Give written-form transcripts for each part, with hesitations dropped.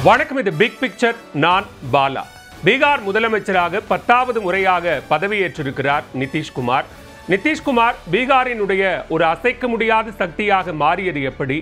வணக்கம். இது big picture. நான் பாலா. பீகார் முதலமைச்சராக 10வது முறையாக பதவியேற்றிருக்கிறார் நிதிஷ்குமார். நிதிஷ்குமார் பீகாரினுடைய ஒரு அசைக்க முடியாத சக்தியாக மாறியது எப்படி,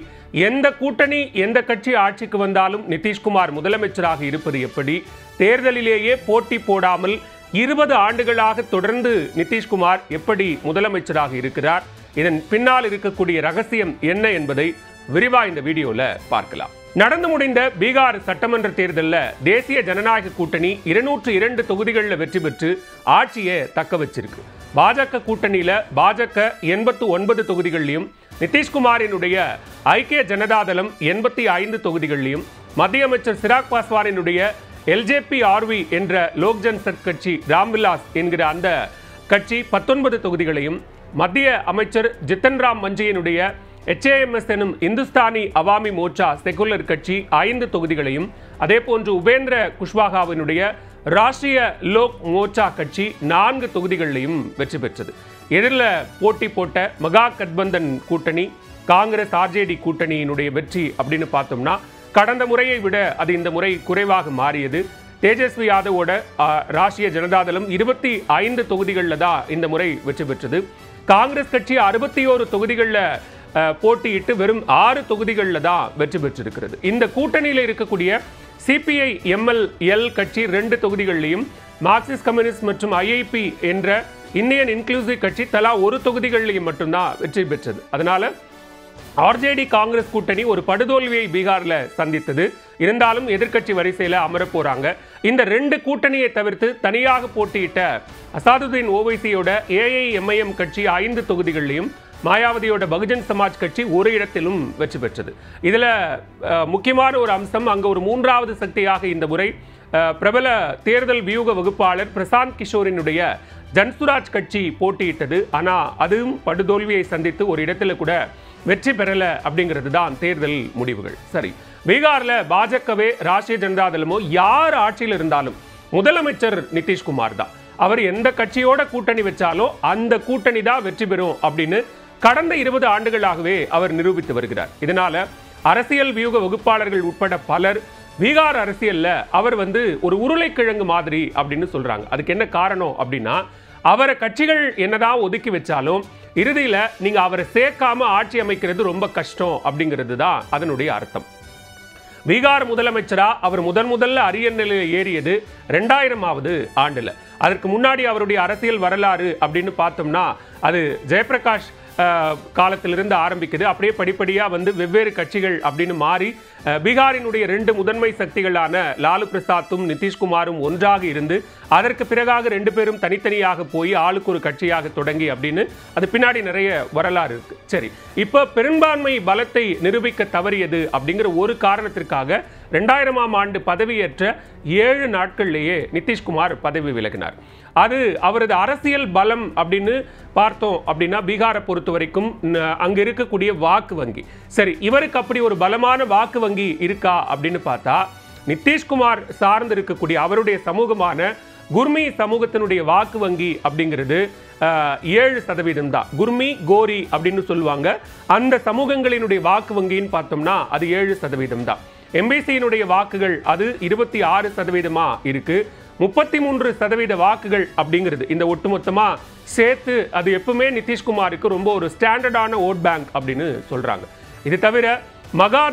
எந்த கூட்டணி எந்த கட்சி ஆட்சிக்கு வந்தாலும் நிதிஷ்குமார் முதலமைச்சராக இருப்பது எப்படி, தேர்தலிலேயே போட்டி போடாமல் 20 ஆண்டுகளாக தொடர்ந்து நிதிஷ்குமார் எப்படி முதலமைச்சராக இருக்கிறார், இதன் பின்னால் இருக்கக்கூடிய ரகசியம் என்ன என்பதை விரிவா இந்த வீடியோல பார்க்கலாம். நடந்து முடிந்த பீகார் சட்டமன்ற தேர்தலில் தேசிய ஜனநாயக கூட்டணி 202 தொகுதிகளில் வெற்றி பெற்று ஆட்சியை தக்க வச்சிருக்கு. பாஜக கூட்டணியில பாஜக 89 தொகுதிகளிலும், நிதிஷ்குமாரினுடைய ஐக்கிய ஜனதாதளம் 85 தொகுதிகளிலும், மத்திய அமைச்சர் சிராக் பாஸ்வானினுடைய LJP-RV என்ற லோக் ஜன்சக்தி கட்சி ராம்விலாஸ் என்கிற அந்த கட்சி 19 தொகுதிகளையும், மத்திய அமைச்சர் ஜித்தன் ராம் மஞ்சியினுடைய HAMS எனும் இந்துஸ்தானி அவாமி மோர்ச்சா செகுலர் கட்சி 5 தொகுதிகளையும், அதே போன்று உபேந்திர குஷ்வாகாவினுடைய ராஷ்டிரிய லோக் மோர்ச்சா கட்சி 4 தொகுதிகளிலையும் வெற்றி பெற்றது. எதிரில் போட்டி போட்ட மகா கட்பந்தன் கூட்டணி, காங்கிரஸ் RJD கூட்டணியினுடைய வெற்றி அப்படின்னு பார்த்தோம்னா கடந்த முறையை விட அது இந்த முறை குறைவாக மாறியது. தேஜஸ்வி யாதவோட ராஷ்டிரிய ஜனதாதளம் 25 தொகுதிகளில் தான் இந்த முறை வெற்றி பெற்றது. காங்கிரஸ் கட்சி 61 தொகுதிகளில் போட்டியிட்டு வெறும் 6 தொகுதிகளில் தான் வெற்றி பெற்றிருக்கிறது. இந்த கூட்டணியில் இருக்கக்கூடிய CPI-ML கட்சி 2 தொகுதிகளிலையும், மார்க்சிஸ்ட் கம்யூனிஸ்ட் மற்றும் IIP என்ற இந்தியன் இன்க்ளூசிவ் கட்சி தலா 1 தொகுதிகளிலையும் மட்டும்தான் வெற்றி பெற்றது. அதனால RJD காங்கிரஸ் கூட்டணி ஒரு படுதோல்வியை பீகார்ல சந்தித்தது. இருந்தாலும் எதிர்க்கட்சி வரிசையில அமர போறாங்க. இந்த 2 கூட்டணியை தவிர்த்து தனியாக போட்டியிட்ட அசாதுதீன் ஓவைசியோட AIMIM கட்சி 5 தொகுதிகளிலும், மாயாவதியோட பகுஜன் சமாஜ் கட்சி ஒரு இடத்திலும் வெற்றி பெற்றது. இதுல முக்கியமான ஒரு அம்சம், அங்க ஒரு 3வது சக்தியாக இந்த முறை பிரபல தேர்தல் வியூக வகுப்பாளர் பிரசாந்த் கிஷோரினுடைய ஜன்சுராஜ் கட்சி போட்டியிட்டது. ஆனா அதுவும் படுதோல்வியை சந்தித்து ஒரு இடத்துல கூட வெற்றி பெறல அப்படிங்கிறது தான் தேர்தல் முடிவுகள். சரி, பீகார்ல பாஜகவே ராஷ்டிரிய ஜனதாதளமோ யார் ஆட்சியில் இருந்தாலும் முதலமைச்சர் நிதிஷ்குமார் தான். அவர் எந்த கட்சியோட கூட்டணி வச்சாலும் அந்த கூட்டணி தான் வெற்றி பெறும் அப்படின்னு கடந்த 20 ஆண்டுகளாகவே அவர் நிரூபித்து வருகிறார். இதனால அரசியல் வியூக வகுப்பாளர்கள் உட்பட பலர் பீகார் அரசியல்ல அவர் ஒரு உருளைக்கிழங்கு மாதிரி அப்படின்னு சொல்றாங்க. அதுக்கு என்ன காரணம் அப்படின்னா, அவரை கட்சிகள் என்னதான் ஒதுக்கி வச்சாலும் இறுதியில நீங்க அவரை சேர்க்காம ஆட்சி அமைக்கிறது ரொம்ப கஷ்டம் அப்படிங்கிறது தான் அதனுடைய அர்த்தம். பீகார் முதலமைச்சரா அவர் முதல்ல அரியர் நிலையில் ஏறியது 2000வது ஆண்டுல. அதற்கு முன்னாடி அவருடைய அரசியல் வரலாறு அப்படின்னு பார்த்தோம்னா அது ஜெயபிரகாஷ் காலத்திலிருந்து ஆரம்பிக்குது. அப்படியே படிப்படியா வெவ்வேறு கட்சிகள் அப்படின்னு மாறி பீகாரினுடைய 2 முதன்மை சக்திகளான லாலு பிரசாத்தும் நிதிஷ்குமாரும் ஒன்றாக இருந்து அதற்கு பிறகாக 2 பேரும் தனித்தனியாக போய் ஆளுக்கு ஒரு கட்சியாக தொடங்கி அப்படின்னு அது பின்னாடி நிறைய வரலாறு இருக்கு. சரி, இப்ப பெரும்பான்மை பலத்தை நிரூபிக்க தவறியது அப்படிங்கிற ஒரு காரணத்திற்காக 2000ஆம் ஆண்டு பதவியேற்ற 7 நாட்கள்லேயே நிதிஷ்குமார் பதவி விலகினார். அது அவரது அரசியல் பலம் அப்படின்னு பார்த்தோம் அப்படின்னா பீகாரை பொறுத்த வரைக்கும் அங்க இருக்கக்கூடிய வாக்கு வங்கி. சரி, இவருக்கு அப்படி ஒரு பலமான வாக்கு வங்கி இருக்கா அப்படின்னு பார்த்தா நிதிஷ்குமார் சார்ந்து இருக்கக்கூடிய அவருடைய சமூகமான குர்மி சமூகத்தினுடைய வாக்கு வங்கி அப்படிங்கிறது 7% தான். குர்மி கோரி அப்படின்னு சொல்லுவாங்க. அந்த சமூகங்களினுடைய வாக்கு வங்கின்னு பார்த்தோம்னா அது 7% தான். MBCயினுடைய வாக்குகள் அது 26% இருக்கு. 33% வாக்குகள் அப்படிங்கிறது இந்த ஒட்டுமொத்தமா சேர்த்து அது எப்பவுமே நிதிஷ்குமாருக்கு ரொம்ப ஒரு ஸ்டாண்டர்டான ஓட் பேங்க் அப்படின்னு சொல்றாங்க. இது தவிர மகா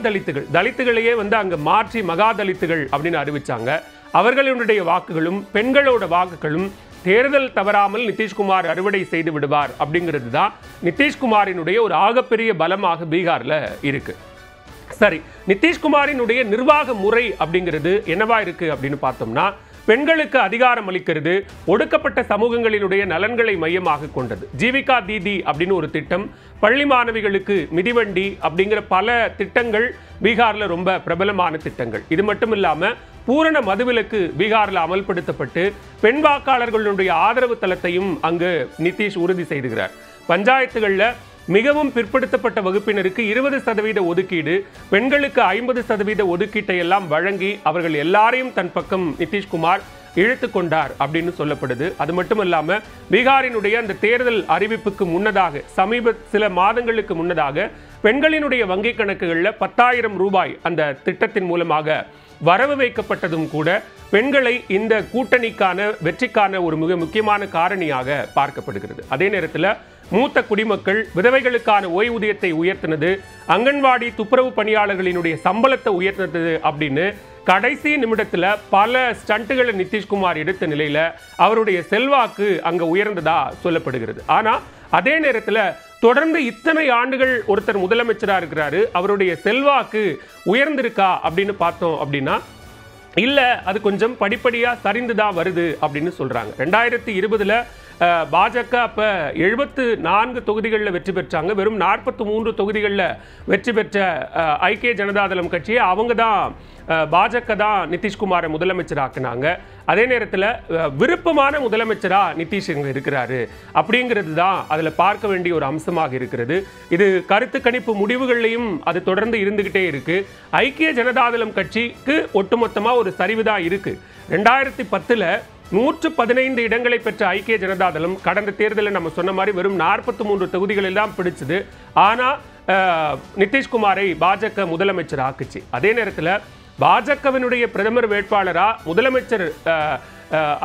தலித்துகளையே அங்க மாற்றி மகா தலித்துகள் அப்படின்னு அறிவிச்சாங்க. அவர்களுடைய வாக்குகளும் பெண்களோட வாக்குகளும் தேர்தல் தவறாமல் நிதிஷ்குமார் அறுவடை செய்து விடுவார் அப்படிங்கிறது தான் நிதிஷ்குமாரினுடைய ஒரு ஆகப்பெரிய பலமாக பீகார்ல இருக்கு. சரி, நிதிஷ்குமாரினுடைய நிர்வாக முறை அப்படிங்கிறது என்னவா இருக்கு அப்படின்னு பார்த்தோம்னா, பெண்களுக்கு அதிகாரம் அளிக்கிறது, ஒடுக்கப்பட்ட சமூகங்களினுடைய நலன்களை மையமாக கொண்டது. ஜீவிகா தீதி அப்படின்னு ஒரு திட்டம், பள்ளி மாணவிகளுக்கு மிதிவண்டி அப்படிங்கிற பல திட்டங்கள் பீகார்ல ரொம்ப பிரபலமான திட்டங்கள். இது மட்டும் இல்லாம பூரண மதுவிலக்கு பீகார்ல அமல்படுத்தப்பட்டு பெண் வாக்காளர்களுடைய ஆதரவு தளத்தையும் அங்கு நிதிஷ் உறுதி செய்துகிறார். பஞ்சாயத்துகள்ல மிகவும் பிற்படுத்தப்பட்ட வகுப்பினருக்கு 20% ஒதுக்கீடு, பெண்களுக்கு 50% ஒதுக்கீட்டை எல்லாம் வழங்கி அவர்கள் எல்லாரையும் தன் பக்கம் நிதிஷ்குமார் இழுத்து கொண்டார் அப்படின்னு சொல்லப்படுது. அது மட்டும் இல்லாம பீகாரினுடைய அந்த தேர்தல் அறிவிப்புக்கு முன்னதாக சில மாதங்களுக்கு முன்னதாக பெண்களினுடைய வங்கி கணக்குகளில் 10,000 ரூபாய் அந்த திட்டத்தின் மூலமாக வரவு வைக்கப்பட்டதும் கூட பெண்களை இந்த கூட்டணிக்கான வெற்றிக்கான ஒரு மிக முக்கியமான காரணியாக பார்க்கப்படுகிறது. அதே நேரத்தில் மூத்த குடிமக்கள் விதவைகளுக்கான ஓய்வூதியத்தை உயர்த்தினது, அங்கன்வாடி துப்புரவு பணியாளர்களினுடைய சம்பளத்தை உயர்த்தினது அப்படின்னு கடைசி நிமிடத்தில் பல ஸ்டண்ட்டுகளை நிதிஷ்குமார் எடுத்த நிலையில் அவருடைய செல்வாக்கு அங்கே உயர்ந்ததா சொல்லப்படுகிறது. ஆனால் அதே நேரத்தில் தொடர்ந்து இத்தனை ஆண்டுகள் ஒருத்தர் முதலமைச்சராக இருக்கிறாரு, அவருடைய செல்வாக்கு உயர்ந்திருக்கா அப்படின்னு பார்த்தோம் அப்படின்னா இல்லை, அது கொஞ்சம் படிப்படியாக சரிந்துதான் வருது அப்படின்னு சொல்கிறாங்க. 2020 பாஜக அப்போ 74 தொகுதிகளில் வெற்றி பெற்றாங்க. வெறும் 43 தொகுதிகளில் வெற்றி பெற்ற ஐக்கிய ஜனதாதளம் கட்சியை அவங்க தான் பாஜக தான் நிதிஷ்குமாரை முதலமைச்சராக்குனாங்க. அதே நேரத்தில் விருப்பமான முதலமைச்சராக நிதிஷ் இங்கே இருக்கிறாரு அப்படிங்கிறது தான் அதில் பார்க்க வேண்டிய ஒரு அம்சமாக இருக்கிறது. இது கருத்து கணிப்பு முடிவுகள்லையும் அது தொடர்ந்து இருந்துகிட்டே இருக்கு. ஐக்கிய ஜனதாதளம் கட்சிக்கு ஒட்டுமொத்தமாக ஒரு சரிவு தான் இருக்கு. 2010 115 இடங்களை பெற்ற ஐக்கிய ஜனதாதளம் கடந்த தேர்தலில் நம்ம சொன்ன மாதிரி வெறும் 43 தொகுதிகளில் தான் பிடிச்சது. ஆனால் நிதிஷ்குமாரை பாஜக முதலமைச்சர் ஆக்குச்சு. அதே நேரத்தில் பாஜகவினுடைய பிரதமர் வேட்பாளராக முதலமைச்சர்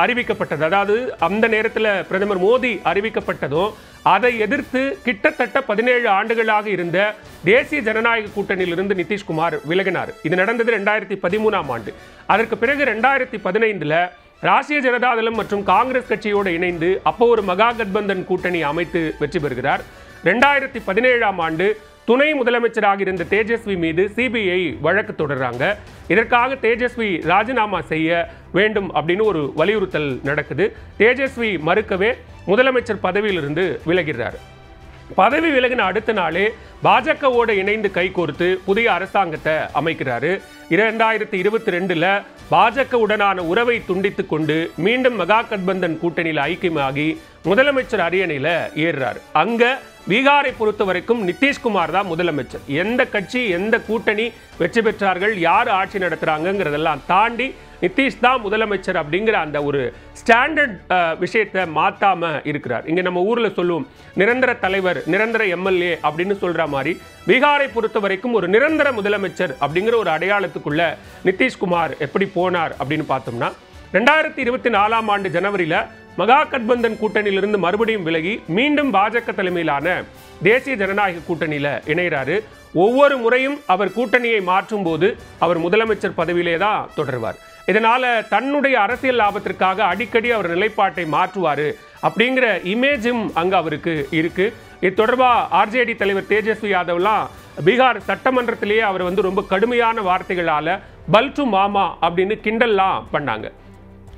அறிவிக்கப்பட்டது, அதாவது அந்த நேரத்தில் பிரதமர் மோடி அறிவிக்கப்பட்டதும் அதை எதிர்த்து கிட்டத்தட்ட 17 ஆண்டுகளாக இருந்த தேசிய ஜனநாயக கூட்டணியிலிருந்து நிதிஷ்குமார் விலகினார். இது நடந்தது 2013ஆம் ஆண்டு. அதற்கு பிறகு 2015 ராஷ்டிரிய ஜனதாதளம் மற்றும் காங்கிரஸ் கட்சியோடு இணைந்து அப்போ ஒரு மகா கட்பந்தன் கூட்டணி அமைத்து வெற்றி பெறுகிறார். 2017ஆம் ஆண்டு துணை முதலமைச்சராக இருந்த தேஜஸ்வி மீது சிபிஐ வழக்கு தொடர்றாங்க. இதற்காக தேஜஸ்வி ராஜினாமா செய்ய வேண்டும் அப்படின்னு ஒரு வலியுறுத்தல் நடக்குது. தேஜஸ்வி மறுக்கவே முதலமைச்சர் பதவியிலிருந்து விலகிறார். பதவி விலகின அடுத்த நாளே பாஜகவோடு இணைந்து கைகோர்த்து புதிய அரசாங்கத்தை அமைக்கிறாரு. 2022 பாஜகவுடனான உறவை துண்டித்து கொண்டு மீண்டும் மகா கட்பந்தன் கூட்டணியில் ஐக்கியமாகி முதலமைச்சர் அரியணையில் ஏறுறாரு. அங்க பீகாரை பொறுத்த வரைக்கும் நிதிஷ்குமார் தான் முதலமைச்சர். எந்த கட்சி எந்த கூட்டணி வெற்றி பெற்றார்கள், யார் ஆட்சி நடத்துறாங்கிறதெல்லாம் தாண்டி நிதிஷ் தான் முதலமைச்சர் அப்படிங்கிற அந்த ஒரு ஸ்டாண்டர்ட் விஷயத்தை மாற்றாம இருக்கிறார். இங்கே நம்ம ஊரில் சொல்லுவோம் நிரந்தர தலைவர் நிரந்தர எம்எல்ஏ அப்படின்னு சொல்ற மாதிரி பீகாரை பொறுத்த வரைக்கும் ஒரு நிரந்தர முதலமைச்சர் அப்படிங்கிற ஒரு அடையாளத்துக்குள்ள நிதிஷ்குமார் எப்படி போனார் அப்படின்னு பார்த்தோம்னா 2024ஆம் ஆண்டு ஜனவரியில் மகா கட்பந்தன் கூட்டணியிலிருந்து மறுபடியும் விலகி மீண்டும் பாஜக தலைமையிலான தேசிய ஜனநாயக கூட்டணியில் இணைகிறாரு. ஒவ்வொரு முறையும் அவர் கூட்டணியை மாற்றும் போது அவர் முதலமைச்சர் பதவியிலே தான் தொடர்வார். இதனால தன்னுடைய அரசியல் லாபத்திற்காக அடிக்கடி அவர் நிலைப்பாட்டை மாற்றுவார் அப்படிங்கிற இமேஜும் அங்கே அவருக்கு இருக்கு. இது தொடர்பாக ஆர்ஜேடி தலைவர் தேஜஸ்வி யாதவ்லாம் பீகார் சட்டமன்றத்திலேயே அவர் ரொம்ப கடுமையான வார்த்தைகளால் பல்டு மாமா அப்படின்னு கிண்டல்லாம் பண்ணாங்க.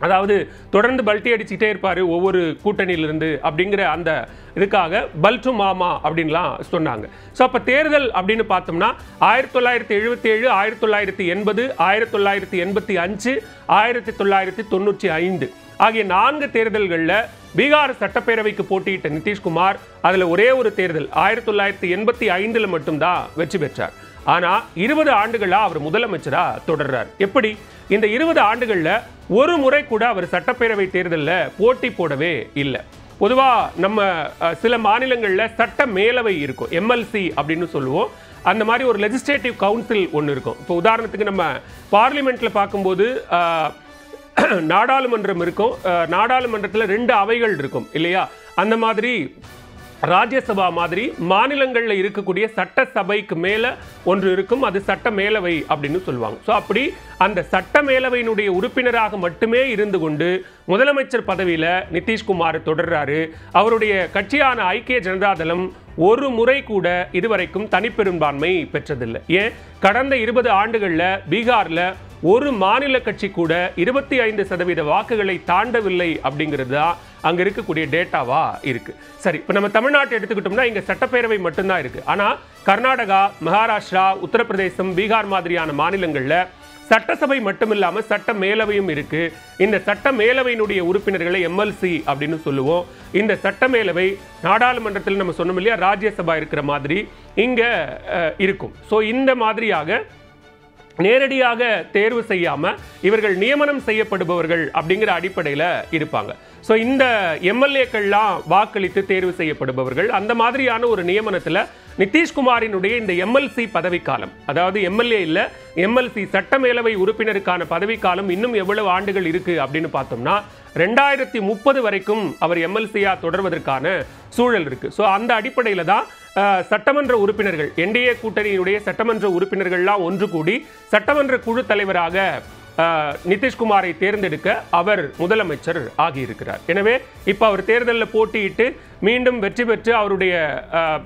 அதாவது தொடர்ந்து பல்ட்டி அடிச்சுக்கிட்டே இருப்பார் ஒவ்வொரு கூட்டணியிலிருந்து அப்படிங்கிற அந்த இதுக்காக பல்டு மாமா அப்படின்லாம் சொன்னாங்க. ஸோ அப்போ தேர்தல் அப்படின்னு பார்த்தோம்னா 1977, 1980, 1985, 1995 ஆகிய 4 தேர்தல்களில் பீகார் சட்டப்பேரவைக்கு போட்டியிட்ட நிதிஷ்குமார் அதில் ஒரே ஒரு தேர்தல் 1985 மட்டும்தான் வெற்றி பெற்றார். ஆனால் 20 ஆண்டுகளாக அவர் முதலமைச்சராக தொடர்றார். எப்படி இந்த 20 ஆண்டுகளில் ஒரு முறை கூட அவர் சட்டப்பேரவை தேர்தலில் போட்டி போடவே இல்லை. பொதுவாக நம்ம சில மாநிலங்களில் சட்ட மேலவை இருக்கும், எம்எல்சி அப்படின்னு சொல்லுவோம். அந்த மாதிரி ஒரு லெஜிஸ்லேட்டிவ் கவுன்சில் ஒன்று இருக்கும். இப்போ உதாரணத்துக்கு நம்ம பார்லிமெண்ட்டில் பார்க்கும்போது நாடாளுமன்றம் இருக்கும், நாடாளுமன்றத்தில் 2 அவைகள் இருக்கும் இல்லையா? அந்த மாதிரி ராஜ்யசபா மாதிரி மாநிலங்களில் இருக்கக்கூடிய சட்டசபைக்கு மேலே ஒன்று இருக்கும், அது சட்ட மேலவை அப்படின்னு சொல்லுவாங்க. ஸோ அப்படி அந்த சட்ட மேலவையினுடைய உறுப்பினராக மட்டுமே இருந்து கொண்டு முதலமைச்சர் பதவியில் நிதிஷ்குமார் தொடர்றாரு. அவருடைய கட்சியான ஐக்கிய ஜனதாதளம் ஒரு முறை கூட இதுவரைக்கும் தனிப்பெரும்பான்மை பெற்றதில்லை. ஏன் கடந்த 20 ஆண்டுகளில் பீகாரில் ஒரு மாநில கட்சி கூட 25% வாக்குகளை தாண்டவில்லை அப்படிங்கிறது தான் அங்கே இருக்கக்கூடிய டேட்டாவா இருக்கு. சரி, இப்போ நம்ம தமிழ்நாட்டை எடுத்துக்கிட்டோம்னா இங்கே சட்டப்பேரவை மட்டும்தான் இருக்கு. ஆனால் கர்நாடகா, மகாராஷ்டிரா, உத்தரப்பிரதேசம், பீகார் மாதிரியான மாநிலங்களில் சட்டசபை மட்டுமில்லாமல் சட்ட மேலவையும் இருக்கு. இந்த சட்ட மேலவையினுடைய உறுப்பினர்களை எம்எல்சி அப்படின்னு சொல்லுவோம். இந்த சட்ட மேலவை நாடாளுமன்றத்தில் நம்ம சொன்னோம் இல்லையா, ராஜ்யசபா இருக்கிற மாதிரி இங்கே இருக்கும். ஸோ இந்த மாதிரியாக நேரடியாக தேர்வு செய்யாமல் இவர்கள் நியமனம் செய்யப்படுபவர்கள் அப்படிங்கிற அடிப்படையில் இருப்பாங்க. ஸோ இந்த எம்எல்ஏக்கள்லாம் வாக்களித்து தேர்வு செய்யப்படுபவர்கள். அந்த மாதிரியான ஒரு நியமனத்தில் நிதிஷ்குமாரினுடைய இந்த எம்எல்சி பதவிக்காலம், அதாவது எம்எல்ஏ இல்ல எம்எல்சி சட்டமேலவை உறுப்பினருக்கான பதவிக்காலம் இன்னும் எவ்வளவு ஆண்டுகள் இருக்கு அப்படின்னு பார்த்தோம்னா 2030 வரைக்கும் அவர் எம்எல்சியா தொடர்வதற்கான சூழல் இருக்கு. ஸோ அந்த அடிப்படையில் தான் சட்டமன்ற உறுப்பினர்கள், என்டிஏ கூட்டணியினுடைய சட்டமன்ற உறுப்பினர்கள்லாம் ஒன்று கூடி சட்டமன்ற குழு தலைவராக நிதிஷ்குமாரை தேர்ந்தெடுக்க அவர் முதலமைச்சர் ஆகியிருக்கிறார். எனவே இப்போ அவர் தேர்தலில் போட்டியிட்டு மீண்டும் வெற்றி பெற்று அவருடைய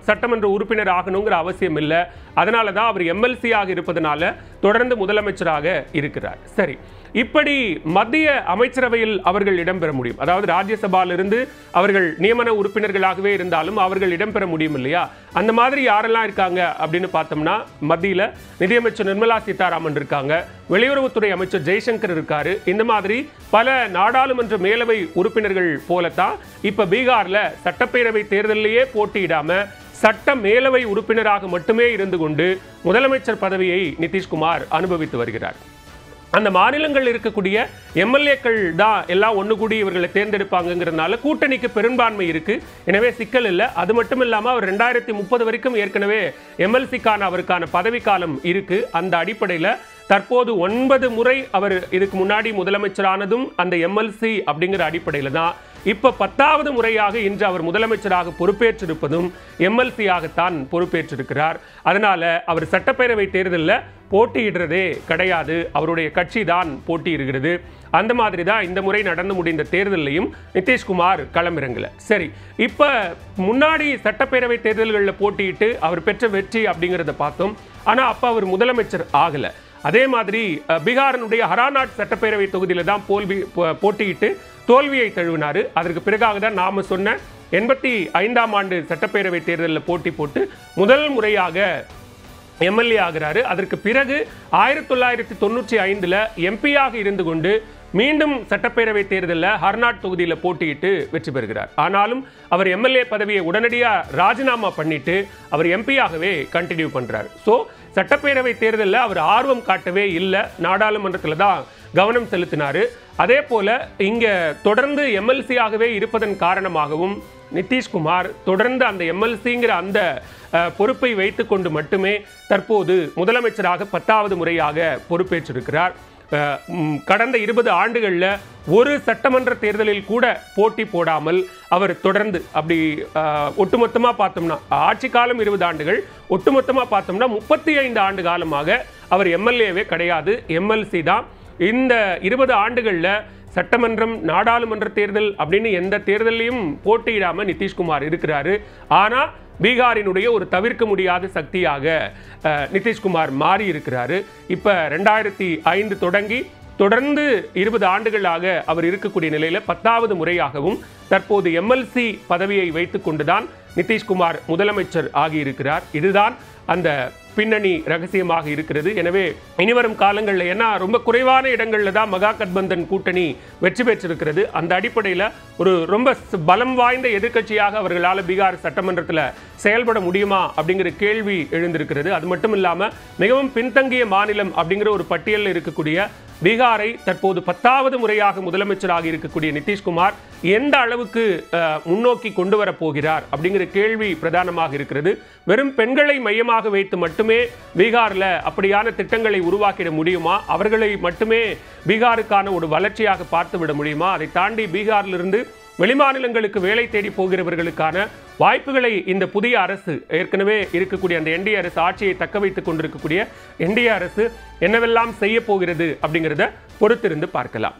சட்டமன்ற உறுப்பினர் ஆகணுங்கிற அவசியம் இல்லை. அதனால தான் அவர் எம்எல்சி ஆக இருப்பதனால தொடர்ந்து முதலமைச்சராக இருக்கிறார். சரி, இப்படி மத்திய அமைச்சரவையில் அவர்கள் இடம்பெற முடியும். அதாவது ராஜ்யசபாலிருந்து அவர்கள் நியமன உறுப்பினர்களாகவே இருந்தாலும் அவர்கள் இடம்பெற முடியும் இல்லையா? அந்த மாதிரி யாரெல்லாம் இருக்காங்க அப்படின்னு பார்த்தோம்னா, மத்தியில் நிதியமைச்சர் நிர்மலா சீதாராமன் இருக்காங்க, வெளியுறவுத்துறை அமைச்சர் ஜெய்சங்கர் இருக்காரு. இந்த மாதிரி பல நாடாளுமன்ற மேலவை உறுப்பினர்கள் போலத்தான் இப்ப பீகார்ல சட்டப்பேரவை தேர்தலிலேயே போட்டியிடாம சட்ட மேலவை உறுப்பினராக மட்டுமே இருந்து கொண்டு முதலமைச்சர் பதவியை நிதிஷ்குமார் அனுபவித்து வருகிறார். அந்த மாநிலங்கள் இருக்கக்கூடிய எம்எல்ஏக்கள் தான் எல்லாம் ஒன்று கூடி இவர்களை தேர்ந்தெடுப்பாங்கிறதுனால கூட்டணிக்கு பெரும்பான்மை இருக்கு. எனவே சிக்கல் இல்லை. அது மட்டும் இல்லாமல் அவர் 2030 வரைக்கும் ஏற்கனவே எம்எல்சிக்கான அவருக்கான பதவிக்காலம் இருக்கு. அந்த அடிப்படையில் தற்போது 9 முறை அவர் இதுக்கு முன்னாடி முதலமைச்சரானதும் அந்த எம்எல்சி அப்படிங்கிற அடிப்படையில் தான். இப்ப 10வது முறையாக இன்று அவர் முதலமைச்சராக பொறுப்பேற்றிருப்பதும் எம்எல்சியாகத்தான் பொறுப்பேற்றிருக்கிறார். அதனால அவர் சட்டப்பேரவை தேர்தலில் போட்டியிடுறதே கிடையாது, அவருடைய கட்சி தான் போட்டியிடுகிறது. அந்த மாதிரி தான் இந்த முறை நடந்து முடிந்த தேர்தலையும் நிதிஷ்குமார் களமிறங்கல. சரி, இப்ப முன்னாடி சட்டப்பேரவை தேர்தல்களில் போட்டியிட்டு அவர் பெற்ற வெற்றி அப்படிங்கிறத பார்த்தோம். ஆனா அப்ப அவர் முதலமைச்சர் ஆகல. அதே மாதிரி பீகாரினுடைய ஹராநாட் சட்டப்பேரவை தொகுதியில தான் போட்டியிட்டு தோல்வியை தழுவினார். அதற்கு பிறகாக தான் நாம சொன்ன 85ஆம் ஆண்டு சட்டப்பேரவை தேர்தலில் போட்டி போட்டு முதல் முறையாக எம்எல்ஏ ஆகிறாரு. அதற்கு பிறகு 1995 எம்பியாக இருந்து கொண்டு மீண்டும் சட்டப்பேரவை தேர்தலில் ஹர்நாட் தொகுதியில் போட்டியிட்டு வெற்றி பெறுகிறார். ஆனாலும் அவர் எம்எல்ஏ பதவியை உடனடியாக ராஜினாமா பண்ணிட்டு அவர் எம்பியாகவே கண்டினியூ பண்றாரு. ஸோ சட்டப்பேரவை தேர்தலில் அவர் ஆர்வம் காட்டவே இல்லை, நாடாளுமன்றத்தில் தான் கவனம் செலுத்தினார். அதே போல இங்க தொடர்ந்து எம்எல்சியாகவே இருப்பதன் காரணமாகவும் நிதிஷ்குமார் தொடர்ந்து அந்த எம்எல்சிங்கிற அந்த பொறுப்பை வைத்துக் கொண்டு மட்டுமே தற்போது முதலமைச்சராக 10வது முறையாக பொறுப்பேற்றிருக்கிறார். கடந்த 20 ஆண்டுகளில் ஒரு சட்டமன்ற தேர்தலில் கூட போட்டி போடாமல் அவர் தொடர்ந்து அப்படி ஒட்டுமொத்தமாக பார்த்தோம்னா ஆட்சி காலம் 20 ஆண்டுகள், ஒட்டுமொத்தமாக பார்த்தோம்னா 35 ஆண்டு காலமாக அவர் எம்எல்ஏவே கிடையாது, எம்எல்சி தான். இந்த 20 ஆண்டுகளில் சட்டமன்றம், நாடாளுமன்ற தேர்தல் அப்படின்னு எந்த தேர்தலையும் போட்டியிடாம நிதிஷ்குமார் இருக்கிறாரு. ஆனா பீகாரினுடைய ஒரு தவிர்க்க முடியாத சக்தியாக நிதிஷ்குமார் மாறி இருக்கிறாரு. இப்ப 2005 தொடங்கி தொடர்ந்து 20 ஆண்டுகளாக அவர் இருக்கக்கூடிய நிலையில 10வது முறையாகவும் தற்போது எம்எல்சி பதவியை வைத்துக் கொண்டுதான் நிதிஷ்குமார் முதலமைச்சர் ஆகியிருக்கிறார். இதுதான் அந்த பின்னணி ரகசியமாக இருக்கிறது. எனவே இனிவரும் காலங்களில் ஏன்னா ரொம்ப குறைவான இடங்களில் தான் மகா கட்பந்தன் கூட்டணி வெற்றி பெற்றிருக்கிறது. அந்த அடிப்படையில் ஒரு ரொம்ப பலம் வாய்ந்த எதிர்க்கட்சியாக அவர்களால் பீகார் சட்டமன்றத்தில் செயல்பட முடியுமா அப்படிங்கிற கேள்வி எழுந்திருக்கிறது. அது மட்டும் இல்லாமல் மிகவும் பின்தங்கிய மாநிலம் அப்படிங்கிற ஒரு பட்டியலில் இருக்கக்கூடிய பீகாரை தற்போது 10வது முறையாக முதலமைச்சராக இருக்கக்கூடிய நிதிஷ்குமார் எந்த அளவுக்கு முன்னோக்கி கொண்டு வரப் போகிறார் அப்படிங்கிற கேள்வி பிரதானமாக இருக்கிறது. வெறும் பெண்களை மையமாக வைத்து மட்டுமே பீகாரில் அப்படியான திட்டங்களை உருவாக்கிட முடியுமா? அவர்களை மட்டுமே பீகாருக்கான ஒரு வளர்ச்சியாக பார்த்து விட முடியுமா? அதை தாண்டி பீகாரிலிருந்து வெளிமாநிலங்களுக்கு வேலை தேடி போகிறவர்களுக்கான வாய்ப்புகளை இந்த புதிய அரசு, ஏற்கனவே இருக்கக்கூடிய அந்த என்டிஏ அரசு, ஆட்சியை தக்க வைத்துக் கொண்டிருக்கக்கூடிய என்டிஏ அரசு என்னவெல்லாம் செய்ய போகிறது அப்படிங்கிறத பொறுத்திருந்து பார்க்கலாம்.